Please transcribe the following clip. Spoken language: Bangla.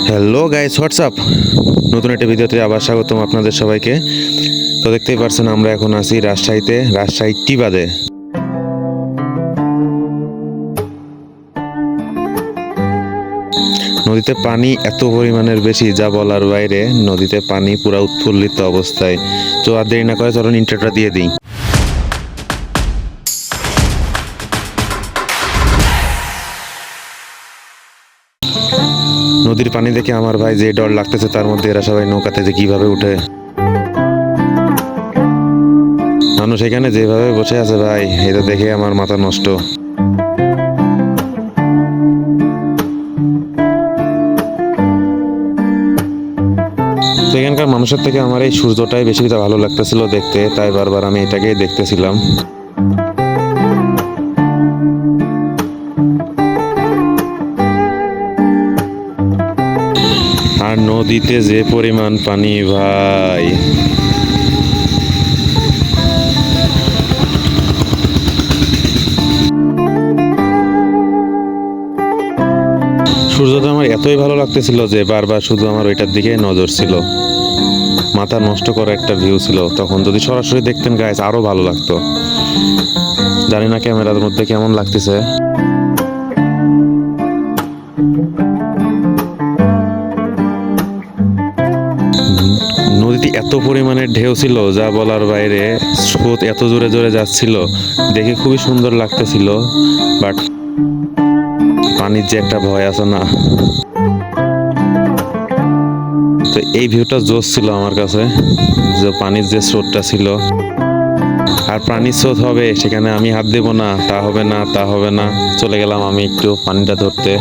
Hello guys, WhatsApp. নতুন একটা ভিডিওতে আবার স্বাগতম আপনাদের সবাইকে। তো দেখতেই পারছেন আমরা এখন আছি রাজশাহীতে, রাজশাহী টিবাদে। নদীতে পানি এত পরিমাণের বেশি যা বলার বাইরে। নদীতে পানি পুরা উৎফুল্লিত অবস্থায়। তো আর দেরি না করে চলুন ইন্টারটা দিয়ে দিই। নদীর পানি দেখে আমার ভাই যে ডর লাগতেছে, তার মধ্যে এরা সবাই নৌকাতে যে কিভাবে উঠে। মানুষ এখানে যেভাবে বসে আছে ভাই, এটা দেখে আমার মাথা নষ্ট। তো এখানকার মানুষের থেকে আমার এই সূর্যটাই বেশি ভালো লাগতেছিল দেখতে, তাই বারবার আমি এটাকেই দেখতেছিলাম। আর নদীতে যে পরিমাণ পানি ভাই, সূর্যটা আমার এতই ভালো লাগতেছিল যে বারবার শুধু আমার ওইটার দিকে নজর ছিল। মাথা নষ্ট করা একটা ভিউ ছিল। তখন যদি সরাসরি দেখতেন গাইস আরো ভালো লাগতো। জানি না ক্যামেরার মধ্যে কেমন লাগতেছে। নদীতে এত পরিমাণে ঢেউ ছিল যা বলার বাইরে। স্রোত এত জোরে জোরে যাচ্ছিল, দেখে খুবই সুন্দর লাগতেছিল। বাট পানির যে একটা ভয় আছে না, তো এই ভিউটা জোস ছিল আমার কাছে। যে পানির যে স্রোতটা ছিল, আর পানির স্রোত হবে সেখানে আমি হাত দেবো না, তা হবে না, তা হবে না। চলে গেলাম আমি একটু পানিটা ধরতে।